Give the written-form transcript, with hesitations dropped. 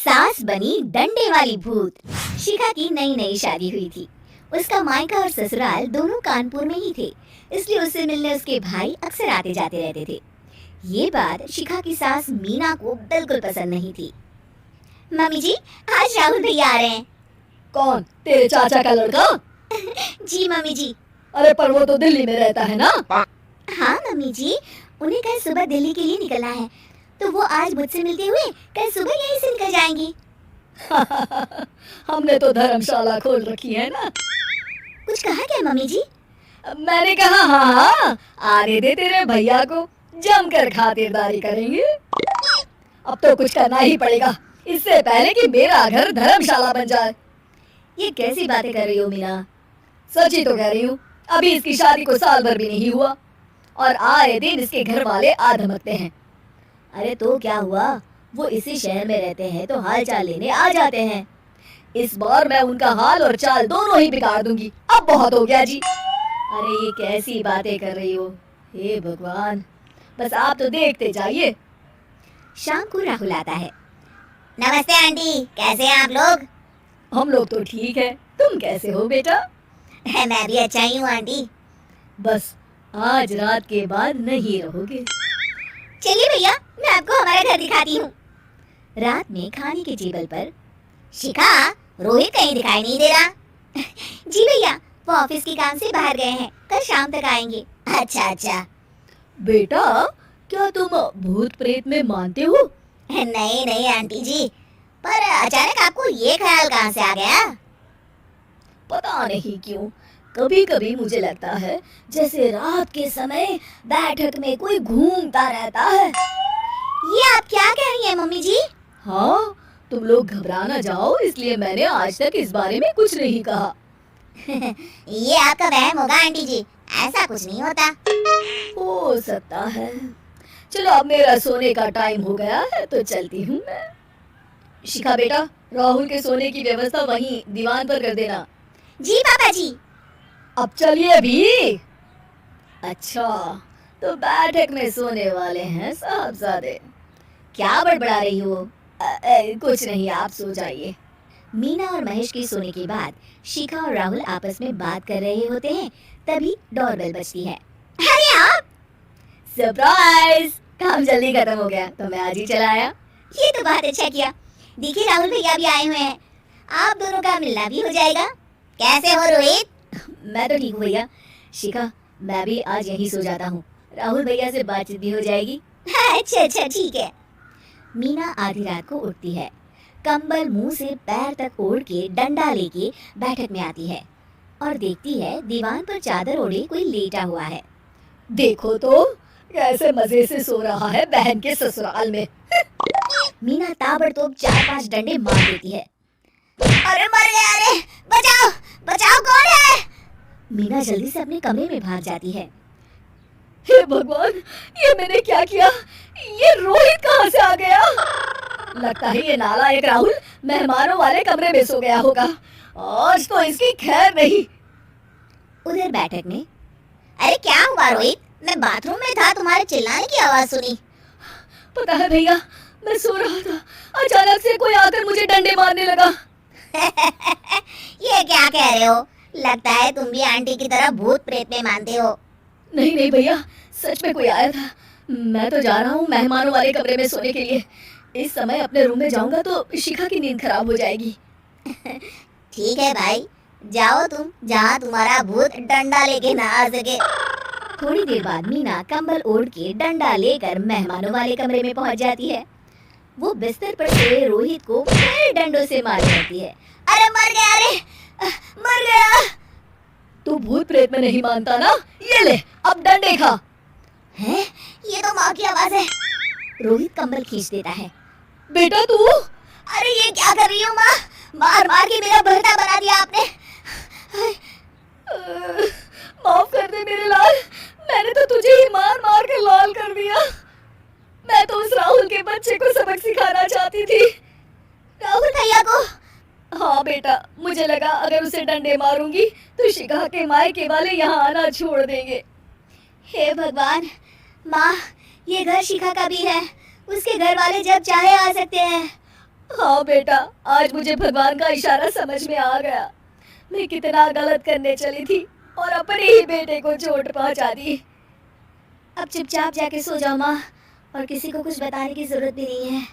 सास बनी डंडे वाली भूत। शिखा की नई नई शादी हुई थी। उसका मायका और ससुराल दोनों कानपुर में ही थे, इसलिए उससे मिलने उसके भाई अक्सर आते जाते रहते थे। ये बात शिखा की सास मीना को बिल्कुल पसंद नहीं थी। मम्मी जी, आज राहुल भैया आ रहे हैं। कौन, तेरे चाचा का लड़का? जी मम्मी जी। अरे पर वो तो दिल्ली में रहता है ना? हाँ मम्मी जी, उन्हें कल सुबह दिल्ली के लिए निकलना है, तो वो आज मुझसे मिलते हुए कल सुबह यहीं से निकल जाएंगी। हमने तो धर्मशाला खोल रखी है ना। कुछ कहा क्या मम्मी जी? मैंने कहा हाँ, आने दे तेरे भैया को, जमकर खातिरदारी करेंगे। अब तो कुछ करना ही पड़ेगा, इससे पहले कि मेरा घर धर्मशाला बन जाए। ये कैसी बातें कर रही हो मीना? सच ही तो कह रही हूँ। अभी इसकी शादी को साल भर भी नहीं हुआ और आए दिन इसके घर वाले आ धमकते हैं। अरे तो क्या हुआ, वो इसी शहर में रहते हैं तो हाल चाल लेने आ जाते हैं। इस बार मैं उनका हाल और चाल दोनों ही बिगाड़ दूंगी। अब बहुत हो गया जी। अरे ये कैसी बातें कर रही हो? हे भगवान, बस आप तो देखते जाइए। शाम को राहुल आता है। नमस्ते आंटी, कैसे हैं आप लोग? हम लोग तो ठीक है, तुम कैसे हो बेटा? मैं भी अच्छा ही हूँ आंटी। बस आज रात के बाद नहीं रहोगे। चलिए भैया, मैं आपको हमारा घर दिखाती हूँ। रात में खाने के टेबल पर शिखा, रोहित कहीं दिखाई नहीं दे रहा। जी भैया, वो ऑफिस के काम से बाहर गए हैं, कल शाम तक आएंगे। अच्छा अच्छा। बेटा, क्या तुम भूत प्रेत में मानते हो? नहीं नहीं आंटी जी, पर अचानक आपको ये ख्याल कहाँ से आ गया? पता नहीं क्यों, कभी कभी मुझे लगता है जैसे रात के समय बैठक में कोई घूमता रहता है। ये आप क्या कह रही हैं मम्मी जी? हाँ, तुम लोग घबरा ना जाओ, इसलिए मैंने आज तक इस बारे में कुछ नहीं कहा। ये आपका वहम होगा आंटी जी, ऐसा कुछ नहीं होता। हो सकता है। चलो अब मेरा सोने का टाइम हो गया है तो चलती हूँ मैं। शिखा बेटा, राहुल के सोने की व्यवस्था वहीं दीवान पर कर देना। जी पापा जी। अब चलिए भी। अच्छा, तो बैठक में सोने वाले हैं साहबजादे। क्या बड़बड़ा रही हो? कुछ नहीं, आप सो जाइए। मीना और महेश के सोने के बाद शिखा और राहुल आपस में बात कर रहे होते हैं, तभी डोरबेल बजती है। अरे आप! सरप्राइज! काम जल्दी खत्म हो गया तो मैं आज ही चला आया। ये तो बहुत अच्छा किया। देखिए राहुल भैया भी आए हुए हैं, आप दोनों का मिलना भी हो जाएगा। कैसे हो रोहित? मैं तो ठीक हूँ भैया। शिखा, मैं भी आज यहीं सो जाता हूँ, राहुल भैया से बातचीत भी हो जाएगी। अच्छा अच्छा ठीक है। मीना आधी रात को उठती है, कंबल मुंह से पैर तक ओढ़ के डंडा लेके बैठक में आती है और देखती है दीवान पर चादर ओढ़े कोई लेटा हुआ है। देखो तो कैसे मजे से सो रहा है बहन के ससुराल में। मीना ताबड़तोड़ 4-5 डंडे मार देती है। अरे मर गया, अरे बचाओ बचाओ, कौन है? मीना जल्दी से अपने कमरे में भाग जाती है। हे भगवान, ये मैंने क्या किया? ये रोहित कहाँ से आ गया? लगता है ये नालायक राहुल मेहमानों वाले कमरे में सो गया होगा। आज तो इसकी खैर नहीं। उधर बैठक में, अरे क्या हुआ रोहित? मैं बाथरूम में था, तुम्हारे चिल्लाने की आवाज सुनी। पता है भैया, मैं सो रहा था, अचानक से कोई आकर मुझे डंडे मारने लगा। ये क्या कह रहे हो? लगता है तुम भी आंटी की तरह भूत प्रेत में मानते हो। नहीं नहीं भैया, सच में कोई आया था। मैं तो जा रहा हूँ मेहमानों वाले कमरे में सोने के लिए। इस समय अपने रूम में जाऊंगा तो शिखा की नींद खराब हो जाएगी। ठीक है भाई, जाओ तुम, जहाँ तुम्हारा भूत डंडा लेके ना आ सके। थोड़ी देर बाद मीना कंबल ओढ़ के डंडा लेकर मेहमानों वाले कमरे में पहुंच जाती है। वो बिस्तर पर सोए रोहित को फिर डंडों से मार देती है। अरे मर गया, अरे मर गया। तू भूत प्रेत में नहीं मानता ना? ये ले, अब डंडे खा। हैं? ये तो माँ की आवाज है। रोहित कंबल खींच देता है। बेटा तू? अरे ये क्या कर रही हो माँ? मार मार के मेरा भरता बना दिया आपने। माफ कर दे मेरे लाल, मैंने तो तुझे ही मार मार के लाल कर दिया। मैं तो उस राहुल के बच्चे को सबक सिखाना चाहती थी। राहुल भैया को? हाँ बेटा, मुझे लगा अगर उसे डंडे मारूंगी तो शिखा के मायके वाले यहाँ आना छोड़ देंगे। हे भगवान, माँ ये घर शिखा का भी है, उसके घर वाले जब चाहे आ सकते हैं। हाँ बेटा, आज मुझे भगवान का इशारा समझ में आ गया। मैं कितना गलत करने चली थी और अपने ही बेटे को चोट पहुंचा दी। अब चुपचाप जाके सो जाओ माँ, और किसी को कुछ बताने की जरूरत भी नहीं है।